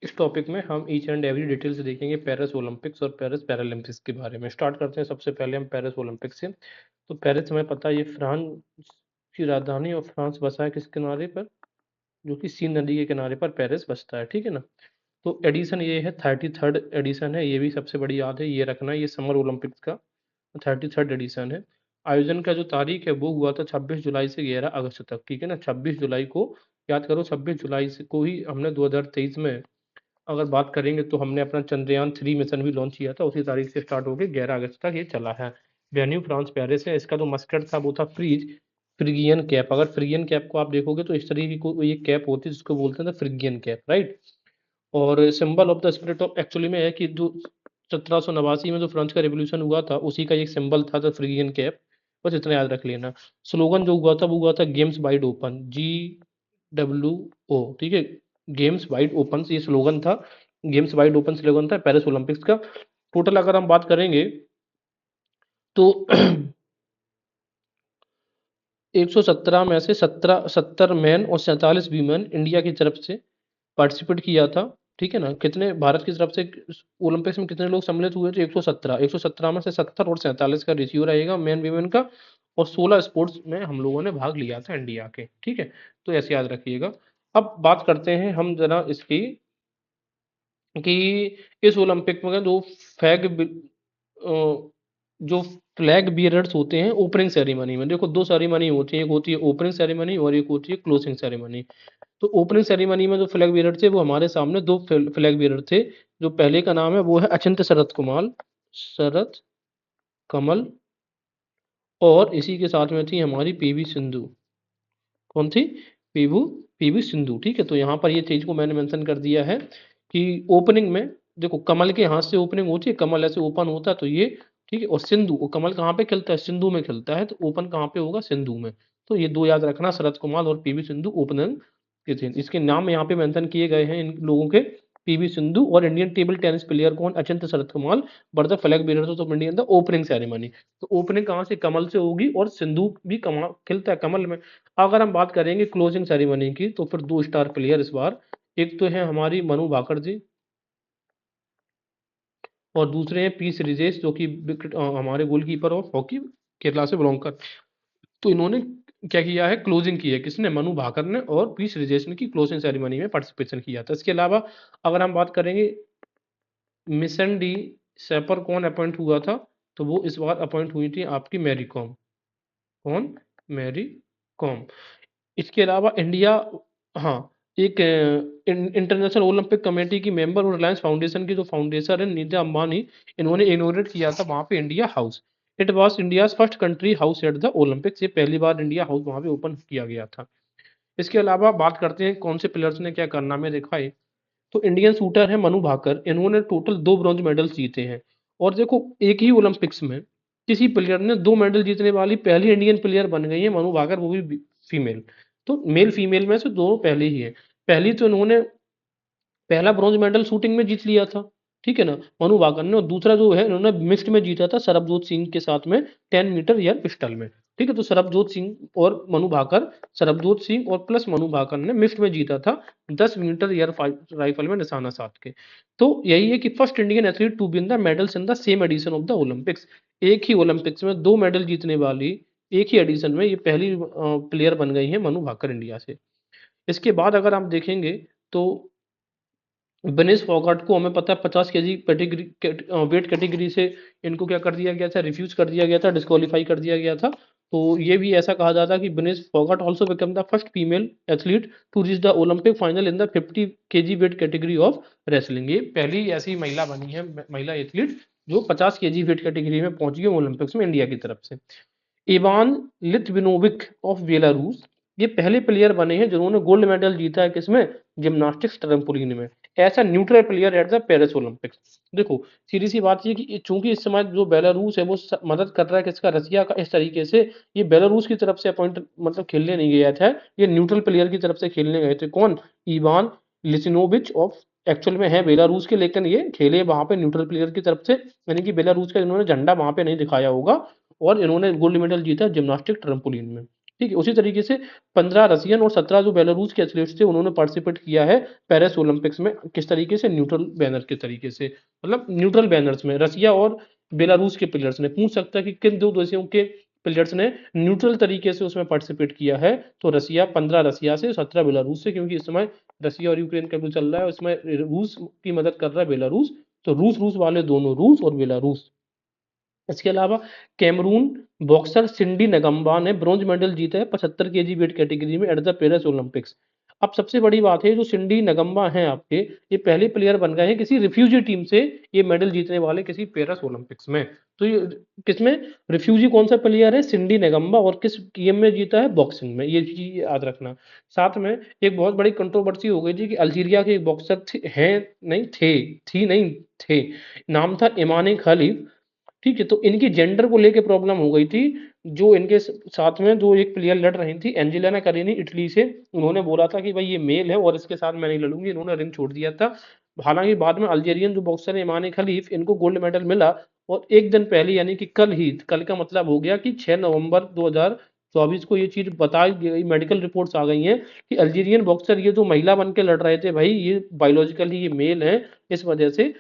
इस टॉपिक में हम ईच एंड एवरी डिटेल से देखेंगे पेरिस ओलंपिक्स और पेरिस पैरालंपिक्स के बारे में। स्टार्ट करते हैं सबसे पहले हम पेरिस ओलंपिक्स से। तो पेरिस हमें पता है ये फ्रांस की राजधानी और फ्रांस बसा है किस किनारे पर, जो कि सीन नदी के किनारे पर पेरिस बसता है, ठीक है ना। तो एडिशन ये है 33rd एडिशन है, ये भी सबसे बड़ी याद है, ये रखना, ये समर ओलंपिक्स का 33rd एडिशन है। आयोजन का जो तारीख है वो हुआ था 26 जुलाई से 11 अगस्त तक, ठीक है ना। 26 जुलाई को याद करो, 26 जुलाई से को ही हमने 2023 में अगर बात करेंगे तो हमने अपना चंद्रयान 3 मिशन भी लॉन्च किया था, उसी तारीख से स्टार्ट होकर 11 अगस्त तक ये चला है। वेन्यू फ्रांस पेरिस है। इसका जो मस्कट था वो था फ्रिगियन कैप। अगर फ्रिगियन कैप को आप देखोगे तो इस तरीके की ये कैप होती है जिसको बोलते हैं फ्रिगियन कैप, राइट। और symbol of the spirit of actually में है कि जो 1789 में जो फ्रेंच का रिवॉल्यूशन हुआ था उसी का एक सिंबल था द फ्रिगियन कैप। बस इतना याद रख लेना। स्लोगन जो हुआ था वो हुआ था गेम्स वाइड ओपन, GWO, ठीक है। गेम्स वाइड ओपन ये स्लोगन था, गेम्स वाइड ओपन स्लोगन था पेरिस ओलंपिक्स का। टोटल अगर हम बात करेंगे तो 117 में से 70 मैन और 47 वीमेन इंडिया की तरफ से पार्टिसिपेट किया था, ठीक है ना। कितने भारत की तरफ से ओलंपिक्स में कितने लोग सम्मिलित हुए थे? 117 में से 70 और 47 का रेशियो रहेगा मैन वीमेन का। और 16 स्पोर्ट्स में हम लोगों ने भाग लिया था इंडिया के, ठीक है। तो ऐसे याद रखिएगा। अब बात करते हैं हम जरा इसकी कि इस ओलंपिक में जो फ्लैग बियरर्स होते हैं ओपनिंग सेरेमनी में, देखो दो सेरेमनी होती है, एक होती है ओपनिंग सेरेमनी और एक होती है क्लोजिंग सेरेमनी। तो ओपनिंग सेरेमनी में जो फ्लैग बियरर थे वो हमारे सामने दो फ्लैग बियरर थे। जो पहले का नाम है वो है अचिंत्य शरत कमल, और इसी के साथ में थी हमारी पीवी सिंधु। कौन थी? पीवी पीवी सिंधु, ठीक है। तो यहाँ पर ये चीज को मैंने मेंशन कर दिया है कि ओपनिंग में देखो कमल के हाथ से ओपनिंग होती है, कमल ऐसे ओपन होता है, तो ये ठीक है। और सिंधु, वो कमल कहाँ पे खिलता है? सिंधु में खिलता है, तो ओपन कहाँ पे होगा? सिंधु में। तो ये दो याद रखना, शरत कमल और पीवी सिंधु ओपनिंग के थे। इसके नाम यहाँ पे मेंशन किए गए हैं इन लोगों के। पीवी सिंधु और इंडियन टेबल टेनिस प्लेयर कौन? Achanta Sharath Kamal were the flag bearers of India in the opening ceremony. तो ओपनिंग कहाँ से? कमल से होगी, और सिंधु भी कमल खिलता है कमल में। अगर हम बात करेंगे क्लोजिंग सेरेमनी की तो फिर दो स्टार प्लेयर इस बार, एक तो है हमारी मनु भाकर जी और दूसरे हैं पी श्रीजेश, जो कि हमारे गोलकीपर ऑफ हॉकी केरला से बिलोंग कर। तो इन्होंने क्या किया है? क्लोजिंग की है। किसने? मनु भाकर ने और पी श्रीजेश ने की क्लोजिंग सेरेमनी में पार्टिसिपेशन किया था। इसके अलावा अगर हम बात करेंगे मिशन डी सेपर कौन अपॉइंट हुआ था, तो वो इस बार अपॉइंट हुई थी आपकी मैरी कॉम। कौन? मैरी कॉम। इसके अलावा इंडिया, हाँ, एक इंटरनेशनल ओलंपिक कमेटी की मेंबर और रिलायंस फाउंडेशन की जो फाउंडेशन है नीता अंबानी, इन्होंने इनोग्रेट किया था वहां पे India house. It was India first country house at the Olympics. ये पहली बार इंडिया हाउस वहां पे ओपन किया गया था। इसके अलावा बात करते हैं कौन से प्लेयर्स ने क्या कारनामे दिखाए। तो इंडियन शूटर है मनु भाकर, इन्होंने टोटल 2 ब्रॉन्ज मेडल्स जीते हैं। और देखो एक ही ओलंपिक्स में किसी प्लेयर ने 2 मेडल जीतने वाली पहली इंडियन प्लेयर बन गई है मनु भाकर, वो भी फीमेल। तो मेल फीमेल में से दोनों पहले ही है। पहली तो इन्होंने पहला ब्रॉन्ज मेडल शूटिंग में जीत लिया था, ठीक है ना, मनु भाकर ने। और दूसरा जो है इन्होंने मिक्स्ड में जीता था सरबजोत सिंह के साथ में 10 मीटर एयर पिस्टल में, ठीक है। तो सरबजोत सिंह और मनु भाकर, सरबजोत सिंह और प्लस मनु भाकर ने मिक्स्ड में जीता था 10 मीटर एयर राइफल में निशाना साध के। तो यही है कि first Indian athlete to win the medals in the same edition of the Olympics. एक ही ओलंपिक्स में 2 मेडल जीतने वाली एक ही एडिशन में ये पहली प्लेयर बन गई है मनु भाकर इंडिया से। इसके बाद अगर आप देखेंगे तो विनेश फोगाट को हमें पता है 50 केजी वेट कैटेगरी से इनको क्या कर दिया गया था? रिफ्यूज कर दिया गया था, डिस्क्वालीफाई कर दिया गया था। तो ये भी ऐसा कहा जाता है कि Vinesh Phogat also become the first female athlete to reach the Olympic final in the 50 K G weight category of wrestling. ये पहली ऐसी महिला बनी है, महिला एथलीट जो 50 केजी वेट कैटेगरी में पहुंची है ओलंपिक्स में इंडिया की तरफ से। इवान लिथविनोविक ऑफ बेलारूस, ये पहले प्लेयर बने हैं जिन्होंने गोल्ड मेडल जीता है किसमें? जिम्नास्टिक्स ट्रैम्पोलिन में। ऐसा neutral player at the Paris Olympics. देखो सीधी सी बात ये कि चूंकि इस समय जो बेलारूस है वो मदद कर रहा है किसका? रसिया का। इस तरीके से ये बेलारूस की तरफ से अपॉइंट मतलब खेलने नहीं गया था, ये न्यूट्रल प्लेयर की तरफ से खेलने गए थे। कौन? इवान लिसिनोविच ऑफ, एक्चुअल में है बेलारूस के लेकिन ये खेले वहां पे न्यूट्रल प्लेयर की तरफ से, यानी कि बेलारूस का इन्होंने झंडा वहां पे नहीं दिखाया होगा। और इन्होंने गोल्ड मेडल जीता जिम्नास्टिक ट्रम्पोलिन में। ठीक है। उसी तरीके से 15 रसियन और 17 जो बेलारूस के एथलीट्स थे उन्होंने पार्टिसिपेट किया है पेरिस ओलंपिक्स में, किस तरीके से, न्यूट्रल बैनर के तरीके से, मतलब न्यूट्रल बैनर्स में रसिया और बेलारूस के प्लेयर्स ने, पूछ सकता है कि किन दो देशों के प्लेयर्स ने न्यूट्रल तरीके से उसमें पार्टिसिपेट किया है, तो रसिया, 15 रसिया से, 17 बेलारूस से, क्योंकि इस समय रसिया और यूक्रेन का भी चल रहा है, उसमें रूस की मदद कर रहा है बेलारूस, तो रूस रूस वाले दोनों, रूस और बेलारूस। इसके अलावा कैमरून बॉक्सर सिंडी नगम्बा ने ब्रॉन्ज मेडल जीता है 75 केजी वेट कैटेगरी में एट द पेरिस ओलंपिक्स। अब सबसे बड़ी बात है, जो सिंडी नगम्बा हैं आपके, ये पहले प्लेयर बन गए हैं किसी रिफ्यूजी टीम से ये मेडल जीतने वाले किसी पेरिस ओलंपिक्स में। तो ये किसमें, रिफ्यूजी कौन सा प्लेयर है, सिंडी नगम्बा, और किस गेम में जीता है, बॉक्सिंग में, ये चीज याद रखना। साथ में एक बहुत बड़ी कंट्रोवर्सी हो गई थी कि अल्जीरिया के एक बॉक्सर हैं, नहीं थे, थी नहीं थे, नाम था इमाने खलीफ, ठीक है, तो इनकी जेंडर को लेके प्रॉब्लम हो गई थी। जो इनके साथ में जो एक प्लेयर लड़ रही थी, एंजेलिना करीनी इटली से, उन्होंने बोला था कि भाई ये मेल है और इसके साथ मैं नहीं लड़ूंगी, इन्होंने रिंग छोड़ दिया था। हालांकि बाद में अल्जेरियन जो बॉक्सर है इमाने खलीफ, इनको गोल्ड मेडल मिला, और एक दिन पहले यानी कि कल ही, कल का मतलब हो गया कि 6 नवंबर 2024 को ये चीज बताई गई, मेडिकल रिपोर्ट्स आ गई हैं कि अल्जीरियन बॉक्सर ये जो महिला बन के लड़ रहे थे भाई, ये बायोलॉजिकली ये मेल है, इस वजह से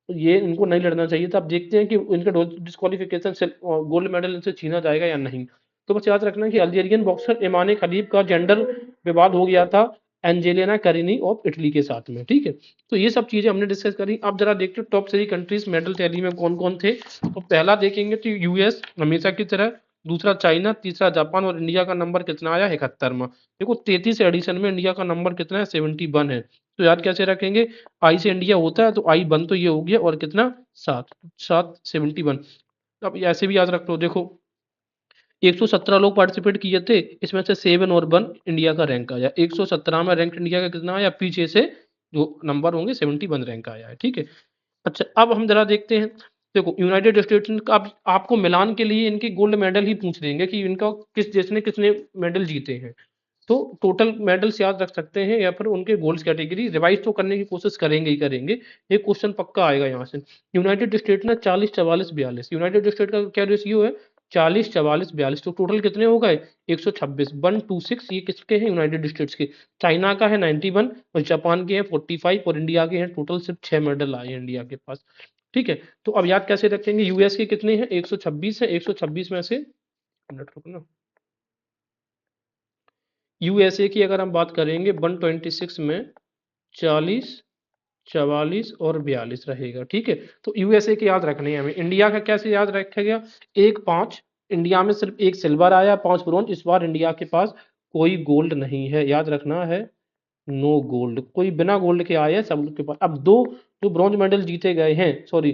ये इनको नहीं लड़ना चाहिए था। अब देखते हैं कि इनका डिस्क्वालिफिकेशन से गोल्ड मेडल इनसे छीना जाएगा या नहीं। तो बस याद रखना कि अल्जीरियन बॉक्सर इमाने खलीफ का जेंडर विवाद हो गया था एंजेलिना करीनी ऑफ इटली के साथ में, ठीक है। तो ये सब चीजें हमने डिस्कस करी। अब जरा देखते हैं टॉप 3 कंट्रीज मेडल टैली में कौन कौन थे। तो पहला देखेंगे तो यूएस हमेशा की तरह, दूसरा चाइना, तीसरा जापान, और इंडिया का नंबर कितना आया, 71वां। देखो 33 एडिशन में इंडिया का नंबर कितना है, 71 है। तो याद कैसे रखेंगे, आई से इंडिया होता है तो आई वन तो ये हो गया, और कितना, 7, 7 71। अब ऐसे भी याद रख लो, देखो 117 लोग पार्टिसिपेट किए थे, इसमें से 7 और 1 इंडिया का रैंक आया, 117 में रैंक इंडिया का कितना आया, पीछे से जो नंबर होंगे 71 रैंक आया है, ठीक है। अच्छा अब हम जरा देखते हैं, देखो यूनाइटेड स्टेट्स का, आपको मिलान के लिए इनके गोल्ड मेडल ही पूछ देंगे कि इनका किस देश ने कितने मेडल जीते हैं, तो टोटल मेडल्स याद रख सकते हैं, या फिर उनके गोल्स कैटेगरी रिवाइज तो करने की कोशिश करेंगे ही करेंगे, एक क्वेश्चन पक्का आएगा यहाँ से। यूनाइटेड स्टेट ने 40 44 42, यूनाइटेड स्टेट का क्या रेशियो है, 40 44 42, तो टोटल कितने हो गए, 126, 126, ये किसके हैं, यूनाइटेड स्टेट्स के। चाइना का है 91, और जापान के हैं 45, और इंडिया के हैं टोटल सिर्फ 6 मेडल आए हैं इंडिया के पास, ठीक है। तो अब याद कैसे रखेंगे, यूएस के कितने हैं, 126 है, 126 में से, मिनट रुकना, यूएसए की अगर हम बात करेंगे 126 में 40 44 और 42 रहेगा, ठीक है। तो यूएसए के याद रखने हैं हमें। इंडिया का कैसे याद रखेगा, 1-5, इंडिया में सिर्फ एक सिल्वर आया, 5 ब्रॉन्ज, इस बार इंडिया के पास कोई गोल्ड नहीं है, याद रखना है, नो गोल्ड, कोई बिना गोल्ड के आए हैं सब लोग के पास। अब दो जो ब्रॉन्ज मेडल जीते गए हैं, सॉरी,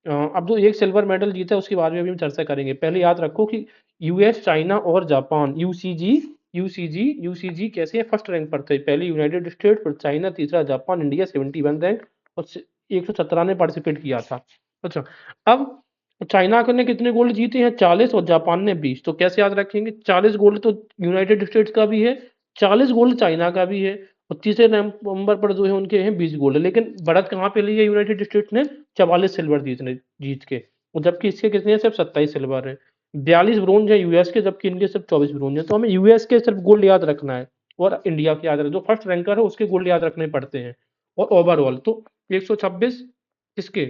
अब जो एक सिल्वर मेडल जीता है उसके बारे में भी हम चर्चा करेंगे। पहले याद रखो कि यूएस, चाइना और जापान, यूसीजी, यूसीजी कैसे है, फर्स्ट रैंक पर थे, पहले यूनाइटेड स्टेट, फिर चाइना, तीसरा जापान, इंडिया 71 रैंक, और 117 ने पार्टिसिपेट किया था। अच्छा अब चाइना ने कितने गोल्ड जीते हैं, 40, और जापान ने 20। तो कैसे याद रखेंगे, 40 गोल्ड तो यूनाइटेड स्टेट्स का भी है, 40 गोल्ड चाइना का भी है, और तीसरे नंबर पर जो है उनके हैं 20 गोल्ड। लेकिन बढ़त कहाँ पे ली है यूनाइटेड स्टेट्स ने, 44 सिल्वर जीत के, और जबकि इसके कितने हैं, सिर्फ 27 सिल्वर है, 42 ब्रोंज है यूएस के, जबकि इनके सिर्फ 24 ब्रोंज है। तो हमें यूएस के सिर्फ गोल्ड याद रखना है, और इंडिया के याद रखना, जो फर्स्ट रैंकर है उसके गोल्ड याद रखने पड़ते हैं। और ओवरऑल तो 126 किसके,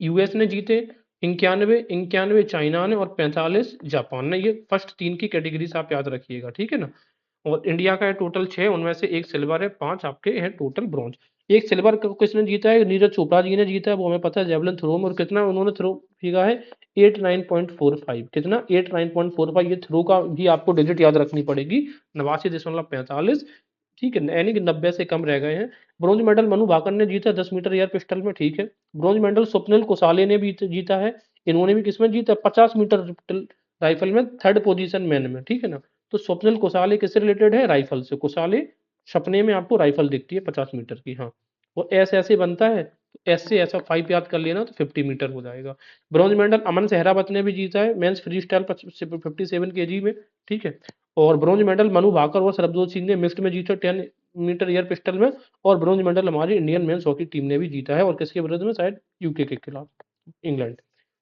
यूएस ने जीते, 91 91 चाइना ने, और 45 जापान ने। ये फर्स्ट 3 की कैटेगरी से आप याद रखिएगा, ठीक है ना। और इंडिया का है टोटल 6, उनमें से एक सिल्वर है, 5 आपके हैं टोटल ब्रॉन्ज। एक सिल्वर किसने जीता है, नीरज चोपड़ा जी ने जीता है, वो हमें पता है, जेवलिन थ्रो में, और कितना उन्होंने थ्रो फेंका है, 89.45, कितना, 89.45, ये थ्रो का भी आपको डिजिट याद रखनी पड़ेगी, 89.45, ठीक है, यानी कि 90 से कम रह गए हैं। ब्रॉन्ज मेडल मनु भाकर ने जीता 10 मीटर एयर पिस्टल में, ठीक है। ब्रॉन्ज मेडल स्वप्निल कुसाले ने भी जीता है, इन्होंने भी किसमें जीता, 50 मीटर राइफल में, थर्ड पोजीशन मैन में, ठीक है ना। तो स्वप्निल कुसाले किससे रिलेटेड है, राइफल से, कुसाले सपने में आपको राइफल दिखती है 50 मीटर की, हाँ। और एस ऐसे बनता है, तो एस से ऐसा 5 याद कर लेना तो 50 मीटर हो जाएगा। ब्रॉन्ज मेडल अमन सहरावत ने भी जीता है, मेंस फ्री स्टाइल 57 केजी में, ठीक है। और ब्रॉन्ज मेडल मनु भाकर और सरबजोत सिंह ने मिक्स्ड में जीता 10 मीटर एयर पिस्टल में। और ब्रॉन्ज मेडल हमारी इंडियन मेंस हॉकी टीम ने भी जीता है, और किसके विरुद्ध में, शायद यूके के खिलाफ, इंग्लैंड।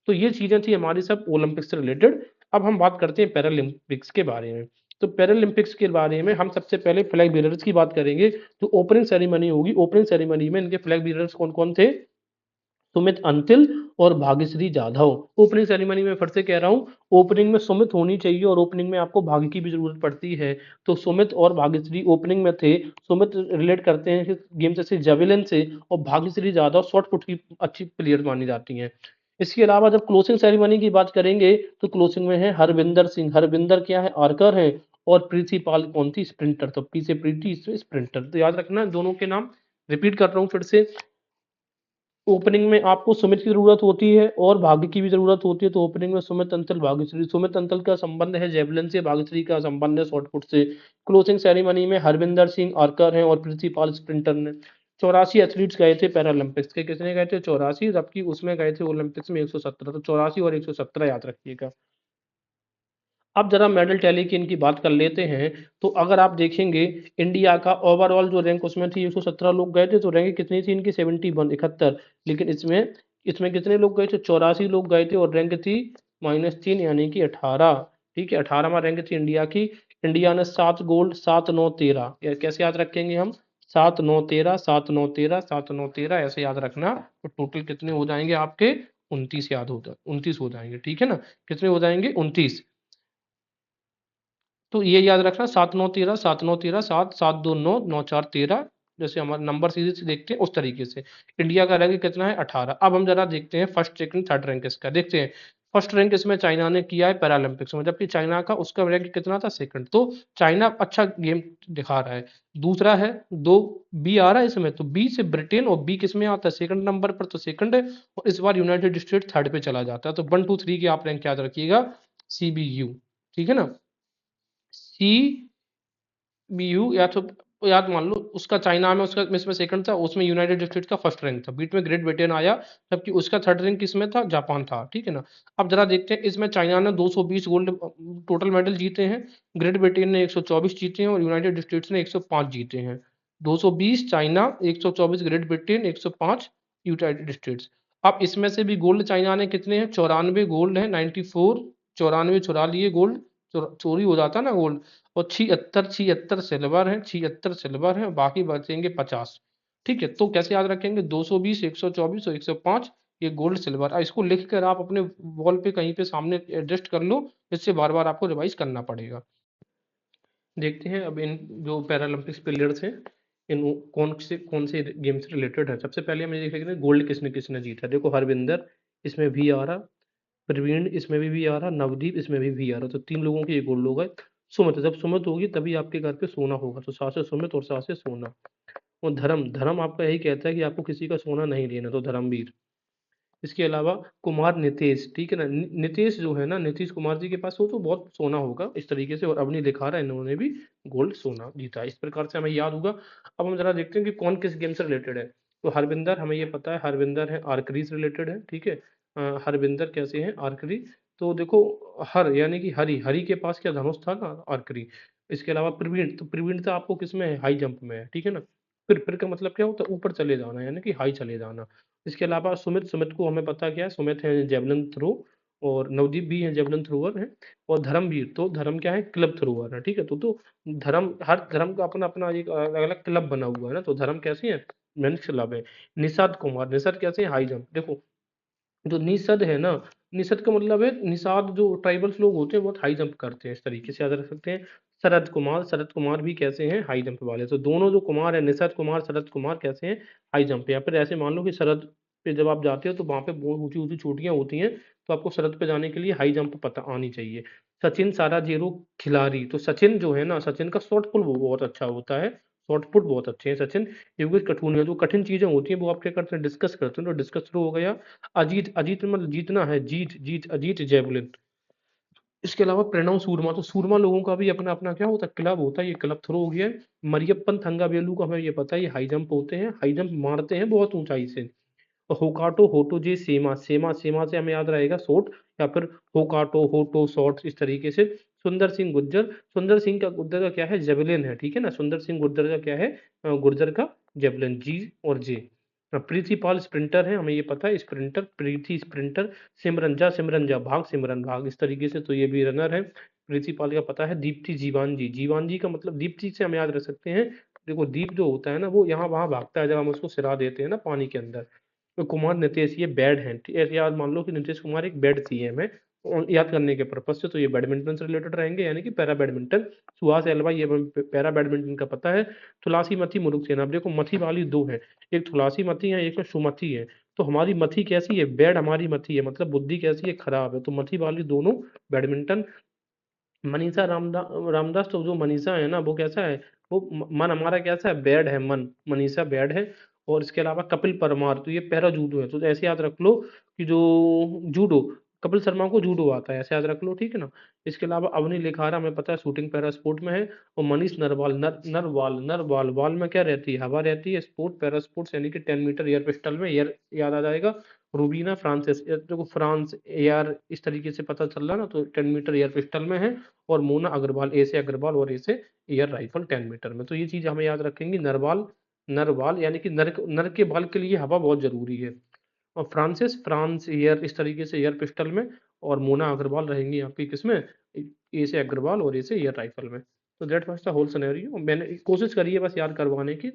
तो ये चीजें थी हमारी सब ओलंपिक से रिलेटेड। अब हम बात करते हैं पैरालंपिक्स के बारे में। तो पैरालंपिक्स के बारे में हम सबसे पहले फ्लैग बीयरर्स की बात करेंगे। तो ओपनिंग सेरेमनी होगी, ओपनिंग सेरेमनी में इनके फ्लैग बीयरर्स कौन कौन थे? सुमित अंतिल और भाग्यश्री जाधव। ओपनिंग सेरेमनी में फिर से कह रहा हूँ, ओपनिंग में सुमित होनी चाहिए और ओपनिंग में आपको भाग्य की भी जरूरत पड़ती है। तो सुमित और भाग्यश्री ओपनिंग में थे। सुमित रिलेट करते हैं गेम से जेवलिन से, और भाग्यश्री जाधव शॉर्ट पुट की अच्छी प्लेयर मानी जाती हैं। इसके अलावा जब क्लोजिंग सेरेमनी की बात करेंगे तो क्लोजिंग में है हरविंदर सिंह। हरविंदर क्या है? आर्कर है। और प्रीति पाल कौन थी? स्प्रिंटर। तो पी से प्रीति, इसमें स्प्रिंटर। तो याद रखना दोनों के नाम। रिपीट कर रहा हूँ फिर से, ओपनिंग में आपको सुमित की जरूरत होती है और भाग्य की भी जरूरत होती है। तो ओपनिंग में सुमित अंतल, भाग्यश्री। सुमित अंतल का संबंध है जेवलिन से, भाग्यश्री का संबंध है शॉर्टपुट से। क्लोजिंग सेरेमनी में हरविंदर सिंह आर्कर हैं और प्रिंसिपाल स्प्रिंटर ने। 84 एथलीट्स गए थे पैरालंपिक्स के। कितने गए थे? 84, जबकि उसमें गए थे ओलंपिक्स में 117। तो 84 और 117 याद रखिएगा। अब जरा मेडल टैली की इनकी बात कर लेते हैं। तो अगर आप देखेंगे इंडिया का ओवरऑल जो रैंक उसमें थी 117 लोग गए थे। तो रैंक कितनी थी इनकी? 71, 71। लेकिन इसमें इसमें कितने लोग गए थे? 84 लोग गए थे और रैंक थी -3 यानी कि 18। ठीक है, 18वां रैंक थी इंडिया की। इंडिया ने 7 गोल्ड, 7 9 13। कैसे याद रखेंगे हम? 7 9 13, 7 9 13, 7 9 13 ऐसे याद रखना। तो टोटल कितने हो जाएंगे आपके? 29 याद होता 29 हो जाएंगे। ठीक है ना, कितने हो जाएंगे? 29। तो ये याद रखना, 7 9 13, 7 9 13, 7 7 2 9, 9 4 13। जैसे हमारे नंबर सीरीज से देखते हैं उस तरीके से। इंडिया का रैंक कितना है? 18। अब हम जरा देखते हैं फर्स्ट सेकंड थर्ड रैंक इसका देखते हैं। फर्स्ट रैंक इसमें चाइना ने किया है पैरालंपिक्स में, जबकि चाइना का उसका रैंक कितना था? सेकंड। तो चाइना अच्छा गेम दिखा रहा है। दूसरा है, दो बी आ रहा है इसमें, तो बी से ब्रिटेन, और बी किस में आता है? सेकंड नंबर पर, तो सेकंड है। और इस बार यूनाइटेड स्टेट थर्ड पे चला जाता है। तो 1 2 3 की आप रैंक याद रखिएगा, CBU। ठीक है ना, सी बी यू, या तो याद मान लो उसका चाइना में, उसका इसमें सेकंड था, उसमें यूनाइटेड स्टेट्स का फर्स्ट रैंक था, बीच में ग्रेट ब्रिटेन आया, जबकि उसका थर्ड रैंक किसमें था? जापान था। ठीक है ना। अब जरा देखते हैं, इसमें चाइना ने 220 गोल्ड टोटल मेडल जीते हैं, ग्रेट ब्रिटेन ने 124 जीते हैं और यूनाइटेड स्टेट्स ने 105 जीते हैं। 220 China, 124 great Britain, 105 United states. अब इसमें से भी गोल्ड चाइना ने कितने हैं? 94 गोल्ड है, 94। 94 चुरा लिए गोल्ड, चोरी हो जाता ना गोल्ड। और 76 76 सिल्वर है, 76 सिल्वर है, बाकी बचेंगे 50। ठीक है, तो कैसे याद रखेंगे? 220, 124 और 105, ये गोल्ड सिल्वर। इसको लिख कर आप अपने वॉल पे कहीं पे सामने एडजस्ट कर लो, इससे बार बार आपको रिवाइज करना पड़ेगा। देखते हैं अब इन जो पैरालंपिक्स प्लेयर्स हैं, इन कौन से गेम से रिलेटेड है। सबसे पहले हम ये देखेंगे गोल्ड किसने किसने जीता। देखो हरविंदर, इसमें भी आ रहा, प्रवीण इसमें भी आ रहा, नवदीप इसमें भी आ रहा। तो 3 लोगों के ये गोल्ड हो गए। सुमित, जब सुमित होगी तभी आपके घर पे सोना होगा। तो सास से सुमित और सास से सोना। और धर्म, धर्म आपका यही कहता है कि आपको किसी का सोना नहीं लेना, तो धर्मवीर। इसके अलावा कुमार नितेश, ठीक है ना, नितेश जो है ना, नीतीश कुमार जी के पास वो तो बहुत सोना होगा इस तरीके से। और अवनी दिखा रहा है, इन्होंने भी गोल्ड सोना जीता है। इस प्रकार से हमें याद होगा। अब हम जरा देखते हैं कि कौन किस गेम से रिलेटेड है। तो हरविंदर, हमें ये पता है हरविंदर है आर्करी से रिलेटेड है। ठीक है, हरविंदर कैसे है? आर्करी। तो देखो, हर यानी कि हरि, हरि के पास क्या धनुष था ना, आर्करी। इसके अलावा प्रवीण, तो प्रवीण तो आपको किस में है? हाई जंप में है। ठीक है ना। फिर का मतलब क्या होता है? ऊपर चले जाना, यानी कि हाई चले जाना। इसके अलावा सुमित, सुमित को हमें पता क्या है? सुमित है जेवलिन थ्रो, और नवदीप भी है जेवलिन थ्रोअर है। और धर्मवीर, तो धर्म क्या है? क्लब थ्रोअर है। ठीक है, तो धर्म, हर धर्म का अपना अपना एक अलग अलग क्लब बना हुआ है ना। तो धर्म कैसे है? मेंस क्लब है। निषाद कुमार, निषाद कैसे है? High jump. देखो, जो निषद है ना, निषद का मतलब है निषाद, जो ट्राइबल्स लोग होते हैं बहुत हाई जंप करते हैं, इस तरीके से याद रख सकते हैं। शरद कुमार, शरद कुमार भी कैसे हैं? हाई जंप वाले। तो दोनों जो कुमार है, निषद कुमार, शरद कुमार, कैसे हैं? High jump. या फिर ऐसे मान लो कि शरद पे जब आप जाते हो तो वहां पे बहुत ऊंची ऊंची चोटियां होती हैं, तो आपको शरद पे जाने के लिए हाई जंप पता आनी चाहिए। सचिन साराजेरो खिलाड़ी, तो सचिन जो है ना, सचिन का शॉर्ट पुट वो बहुत अच्छा होता है, शॉर्ट पुट बहुत अच्छे हैं सचिन। योगेश कठुनिया, जो कठिन चीजें होती हैं वो आप क्या करते हैं? डिस्कस करते हैं। तो डिस्कस शुरू हो गया। अजीत, अजीत मतलब जीतना है, जीत जीत अजीत जेवलिन। इसके अलावा प्रणव सूरमा, तो सूरमा लोगों का भी अपना अपना क्या होता है? क्लब होता है। ये क्लब थ्रो हो गया है। मरियप्पन थंगावेलु का हमें ये पता है, ये हाई जंप होते हैं, हाई जंप मारते हैं बहुत ऊंचाई से। और होकाटो होटो जे सेमा, सेमा सेमा से हमें याद रहेगा शॉर्ट, या फिर होकाटो होटो शॉर्ट, इस तरीके से। सुंदर सिंह गुर्जर, सुंदर सिंह का गुर्जर का क्या है? जेवलिन है। ठीक है ना, सुंदर सिंह गुर्जर का क्या है? गुर्जर का जेवलिन, जी और जे। प्रीतिपाल स्प्रिंटर है, हमें ये पता है, स्प्रिंटर प्रीति स्प्रिंटर, सिमरन जा भाग, सिमरन भाग, इस तरीके से तो ये भी रनर है। प्रीतिपाल का पता है। दीप्ति जीवांजी, जीवांजी का मतलब दीप्ति से हम याद रख सकते हैं, देखो दीप जो होता है ना वो यहाँ वहां भागता है जब हम उसको सिरा देते हैं ना पानी के अंदर। तो कुमार नितेश ये बैड हैं, ऐसे याद मान लो कि नीतीश कुमार एक बैड सीएम है, और याद करने के पर्पज से तो ये बैडमिंटन से रिलेटेड रहेंगे, यानी कि पैरा बैडमिंटन। सुहास एलवा ये पैरा बैडमिंटन का पता है। तुलसी मथी मुरुक सेना, अब देखो मथी वाली दो है, एक तुलसी मथी है, एक में सुमति है। तो हमारी मथी कैसी है, बैड हमारी मथी है, मतलब बुद्धि कैसी है, खराब है, तो मथी वाली दोनों बैडमिंटन। मनीषा रामदास, तो जो मनीषा है ना वो कैसा है, वो मन हमारा कैसा है, बैड है मन, मनीषा बैड है। और इसके अलावा कपिल परमार, तो ये पैरा जूडो है, तो ऐसे याद रख लो कि जो जूडो, कपिल शर्मा को जूडो आता है, ऐसे याद रख लो, ठीक है ना। इसके अलावा अवनी लेखारा हमें पता है शूटिंग पैरा स्पोर्ट में है। और मनीष नरवाल, नरवाल वाल में क्या रहती है, हवा रहती है, स्पोर्ट पैरा स्पोर्ट्स यानी कि 10 मीटर एयर पिस्टल में एयर याद आ जाएगा। रूबीना फ्रांसिस, देखो फ्रांस एयर इस तरीके से पता चल रहा ना, तो 10 मीटर एयर पिस्टल में है। और मोना अग्रवाल, ए से अग्रवाल और ए से एयर राइफल 10 मीटर में, तो ये चीज हमें याद रखेंगे। नरवाल, नरवाल यानी कि नर के बाल के लिए हवा बहुत जरूरी है। और फ्रांसिस, फ्रांस एयर इस तरीके से एयर पिस्टल में। और मोना अग्रवाल रहेंगी आपकी किसमें, ए से अग्रवाल और ए से एयर राइफल में। तो that was the whole scenario, मैंने कोशिश करी है बस याद करवाने की।